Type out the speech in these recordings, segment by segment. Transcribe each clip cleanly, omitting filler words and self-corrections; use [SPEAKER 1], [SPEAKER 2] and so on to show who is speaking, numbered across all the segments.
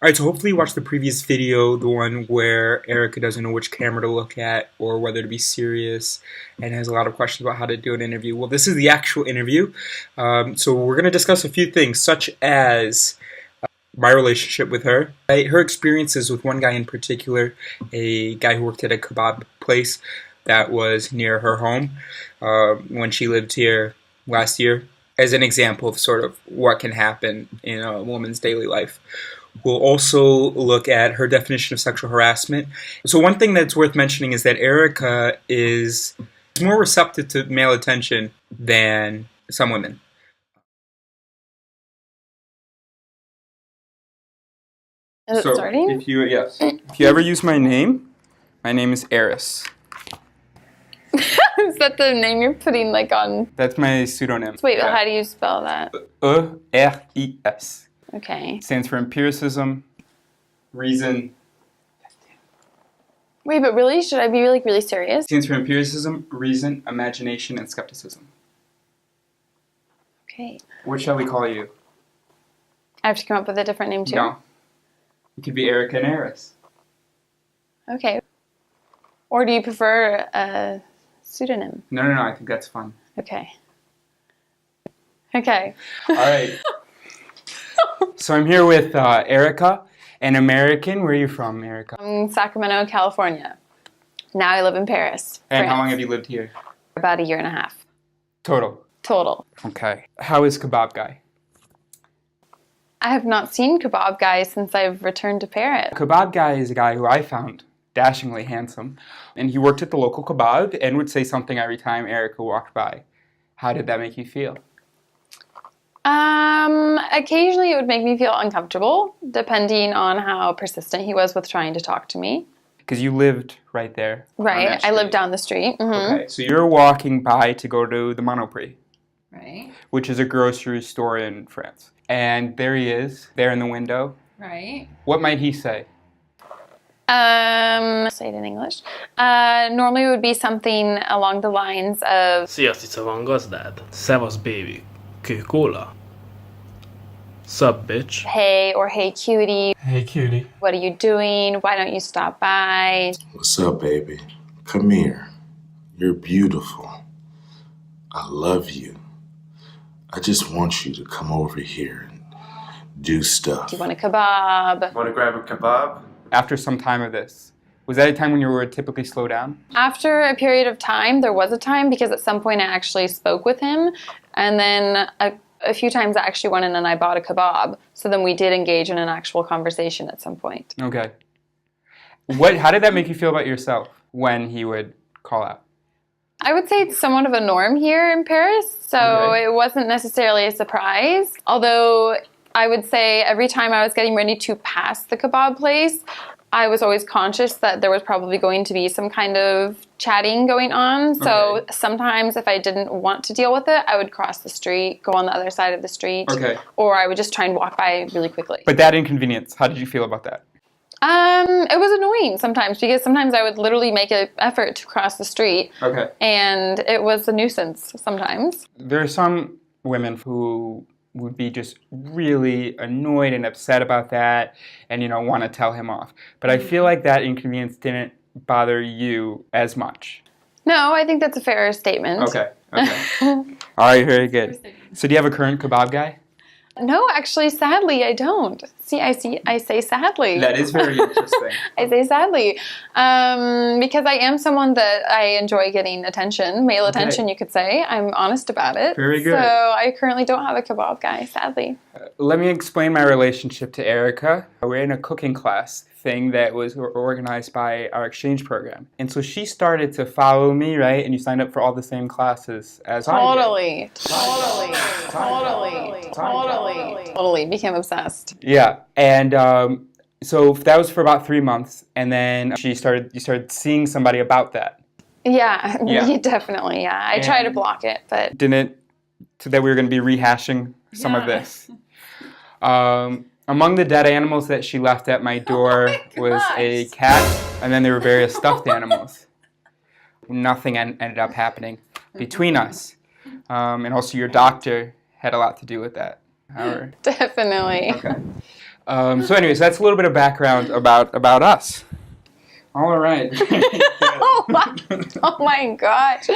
[SPEAKER 1] Alright, so hopefully you watched the previous video, the one where Erica doesn't know which camera to look at or whether to be serious and has a lot of questions about how to do an interview. Well, this is the actual interview. So we're going to discuss a few things, such as my relationship with her, her experiences with one guy in particular, a guy who worked at a kebab place that was near her home when she lived here last year, as an example of sort of what can happen in a woman's daily life. We'll also look at her definition of sexual harassment. So one thing that's worth mentioning is that Erica is more receptive to male attention than some women.
[SPEAKER 2] Is it starting?
[SPEAKER 1] If you ever use my name is Eris.
[SPEAKER 2] Is that the name you're putting like on?
[SPEAKER 1] That's my pseudonym.
[SPEAKER 2] Wait, yeah. How do you spell that?
[SPEAKER 1] E-R-I-S.
[SPEAKER 2] Okay.
[SPEAKER 1] It stands for empiricism, reason.
[SPEAKER 2] Wait, but really? Should I be really serious?
[SPEAKER 1] It stands for empiricism, reason, imagination, and skepticism.
[SPEAKER 2] Okay.
[SPEAKER 1] What shall we call you?
[SPEAKER 2] I have to come up with a different name too?
[SPEAKER 1] No. It could be Erica and Eris.
[SPEAKER 2] Okay. Or do you prefer a pseudonym?
[SPEAKER 1] No, I think that's fun.
[SPEAKER 2] Okay. Okay.
[SPEAKER 1] All right. So I'm here with Erica, an American. Where are you from, Erica?
[SPEAKER 2] I'm Sacramento, California. Now I live in Paris,
[SPEAKER 1] And
[SPEAKER 2] France.
[SPEAKER 1] how long have you lived here?
[SPEAKER 2] About a year and a half.
[SPEAKER 1] Total. Okay. How is Kebab Guy?
[SPEAKER 2] I have not seen Kebab Guy since I've returned to Paris.
[SPEAKER 1] Kebab Guy is a guy who I found dashingly handsome. And he worked at the local kebab and would say something every time Erica walked by. How did that make you feel?
[SPEAKER 2] Occasionally it would make me feel uncomfortable, depending on how persistent he was with trying to talk to me.
[SPEAKER 1] Because you lived right there.
[SPEAKER 2] Right, I lived down the street. Mm-hmm.
[SPEAKER 1] Okay, so you're walking by to go to the Monoprix.
[SPEAKER 2] Right.
[SPEAKER 1] Which is a grocery store in France. And there he is, there in the window.
[SPEAKER 2] Right.
[SPEAKER 1] What might he say?
[SPEAKER 2] Say it in English. Normally it would be something along the lines of...
[SPEAKER 3] Szia, cica van gazdád? Szevasz, baby. Kőkóla? Sup, bitch?
[SPEAKER 2] Hey, or hey, cutie.
[SPEAKER 1] Hey, cutie.
[SPEAKER 2] What are you doing? Why don't you stop by?
[SPEAKER 4] What's up, baby? Come here. You're beautiful. I love you. I just want you to come over here and do stuff.
[SPEAKER 2] Do you want a kebab?
[SPEAKER 1] Want to grab a kebab? After some time of this, was that a time when you would typically slow down?
[SPEAKER 2] After a period of time, there was a time because at some point I actually spoke with him, and then a few times I actually went in and I bought a kebab. So then we did engage in an actual conversation at some point.
[SPEAKER 1] Okay. How did that make you feel about yourself when he would call out?
[SPEAKER 2] I would say it's somewhat of a norm here in Paris, so It wasn't necessarily a surprise. Although I would say every time I was getting ready to pass the kebab place, I was always conscious that there was probably going to be some kind of chatting going on. So sometimes if I didn't want to deal with it, I would cross the street, go on the other side of the street, or I would just try and walk by really quickly.
[SPEAKER 1] But that inconvenience, how did you feel about that?
[SPEAKER 2] It was annoying sometimes because sometimes I would literally make an effort to cross the street. And it was a nuisance sometimes.
[SPEAKER 1] There are some women who would be just really annoyed and upset about that and, want to tell him off. But I feel like that inconvenience didn't bother you as much.
[SPEAKER 2] No, I think that's a fair statement.
[SPEAKER 1] Okay. All right, very good. So do you have a current kebab guy?
[SPEAKER 2] No, actually, sadly, I don't. I say sadly.
[SPEAKER 1] That is very interesting.
[SPEAKER 2] I say sadly. Because I am someone that I enjoy getting attention, male attention, you could say. I'm honest about it.
[SPEAKER 1] Very good.
[SPEAKER 2] So I currently don't have a kebab guy, sadly.
[SPEAKER 1] Let me explain my relationship to Erica. We're in a cooking class thing that was organized by our exchange program. And so she started to follow me, right? And you signed up for all the same classes as I did.
[SPEAKER 2] Totally. Became obsessed.
[SPEAKER 1] Yeah. And so that was for about 3 months. And then you started seeing somebody about that.
[SPEAKER 2] Yeah. Definitely, yeah. I try to block it, but...
[SPEAKER 1] So that we were going to be rehashing some of this. Among the dead animals that she left at my door was a cat, and then there were various stuffed animals. Nothing ended up happening between us. And also your doctor had a lot to do with that.
[SPEAKER 2] Definitely.
[SPEAKER 1] Okay. So anyways, that's a little bit of background about us. All right.
[SPEAKER 2] Oh my gosh.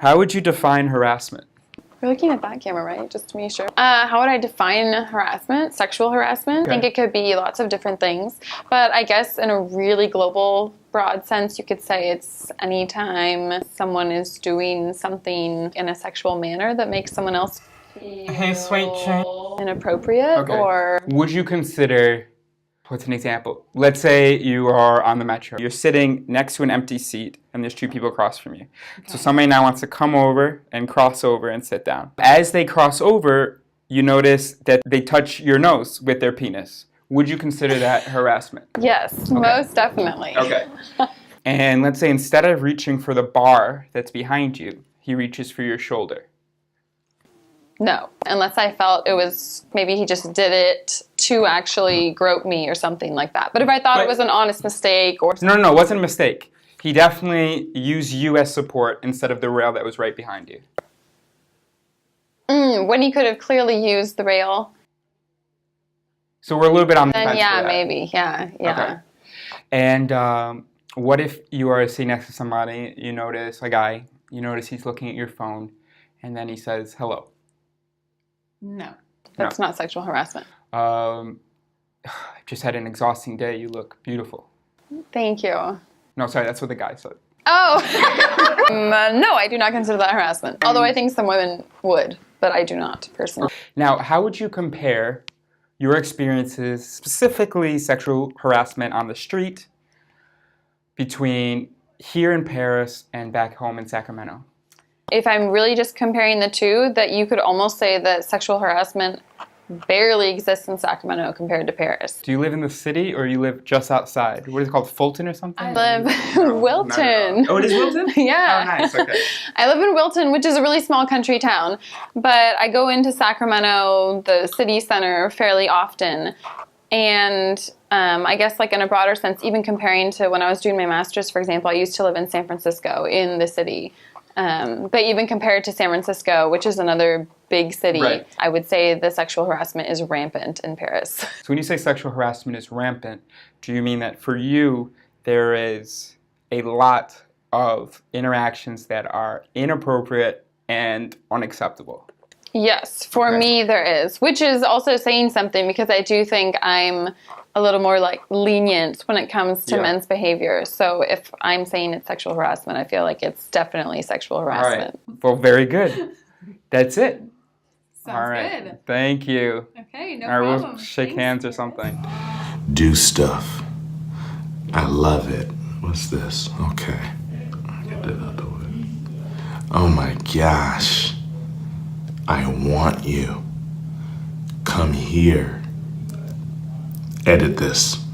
[SPEAKER 1] How would you define harassment?
[SPEAKER 2] We're looking at that camera, right? Just to be sure. How would I define harassment, sexual harassment?
[SPEAKER 1] Okay.
[SPEAKER 2] I think it could be lots of different things. But I guess in a really global, broad sense, you could say it's anytime someone is doing something in a sexual manner that makes someone else feel inappropriate.
[SPEAKER 1] Okay.
[SPEAKER 2] Or
[SPEAKER 1] Would you consider, what's an example? Let's say you are on the metro. You're sitting next to an empty seat and there's two people across from you. Okay. So somebody now wants to come over and cross over and sit down. As they cross over, you notice that they touch your nose with their penis. Would you consider that harassment?
[SPEAKER 2] yes,
[SPEAKER 1] Okay.
[SPEAKER 2] most definitely.
[SPEAKER 1] Okay. And let's say instead of reaching for the bar that's behind you, he reaches for your shoulder.
[SPEAKER 2] No, unless I felt it was, maybe he just did it to actually grope me or something like that. But if I thought it was an honest mistake or...
[SPEAKER 1] No, it wasn't a mistake. He definitely used you as support instead of the rail that was right behind you.
[SPEAKER 2] When he could have clearly used the rail.
[SPEAKER 1] So we're a little bit on the
[SPEAKER 2] Then
[SPEAKER 1] fence
[SPEAKER 2] yeah,
[SPEAKER 1] for that.
[SPEAKER 2] maybe, yeah.
[SPEAKER 1] Okay. And what if you are sitting next to somebody, you notice a guy, you notice he's looking at your phone, and then he says, hello.
[SPEAKER 2] No. That's not sexual harassment.
[SPEAKER 1] I've just had an exhausting day. You look beautiful.
[SPEAKER 2] Thank you.
[SPEAKER 1] No, sorry, that's what the guy said.
[SPEAKER 2] Oh! No, I do not consider that harassment. Although I think some women would, but I do not, personally.
[SPEAKER 1] Now, how would you compare your experiences, specifically sexual harassment on the street, between here in Paris and back home in Sacramento?
[SPEAKER 2] If I'm really just comparing the two, that you could almost say that sexual harassment barely exists in Sacramento compared to Paris.
[SPEAKER 1] Do you live in the city or you live just outside? What is it called, Fulton or something?
[SPEAKER 2] I live in Wilton.
[SPEAKER 1] Oh, it is Wilton?
[SPEAKER 2] Yeah.
[SPEAKER 1] Oh, nice, okay.
[SPEAKER 2] I live in Wilton, which is a really small country town, but I go into Sacramento, the city center, fairly often. And I guess like in a broader sense, even comparing to when I was doing my master's, for example, I used to live in San Francisco in the city. But even compared to San Francisco, which is another big city,
[SPEAKER 1] right.
[SPEAKER 2] I would say the sexual harassment is rampant in Paris.
[SPEAKER 1] So when you say sexual harassment is rampant, do you mean that for you there is a lot of interactions that are inappropriate and unacceptable?
[SPEAKER 2] Yes, for me there is, which is also saying something because I do think I'm a little more like lenient when it comes to men's behavior. So if I'm saying it's sexual harassment, I feel like it's definitely sexual harassment.
[SPEAKER 1] All right. Well, very good. That's it.
[SPEAKER 5] Sounds
[SPEAKER 1] All right.
[SPEAKER 5] good.
[SPEAKER 1] Thank you.
[SPEAKER 5] Okay, no
[SPEAKER 1] All right,
[SPEAKER 5] problem.
[SPEAKER 1] we'll shake
[SPEAKER 5] Thanks,
[SPEAKER 1] hands or
[SPEAKER 5] Chris.
[SPEAKER 1] something.
[SPEAKER 4] Do stuff. I love it. What's this? Okay. Get that out the way. Oh my gosh. I want you. Come here. Edit this.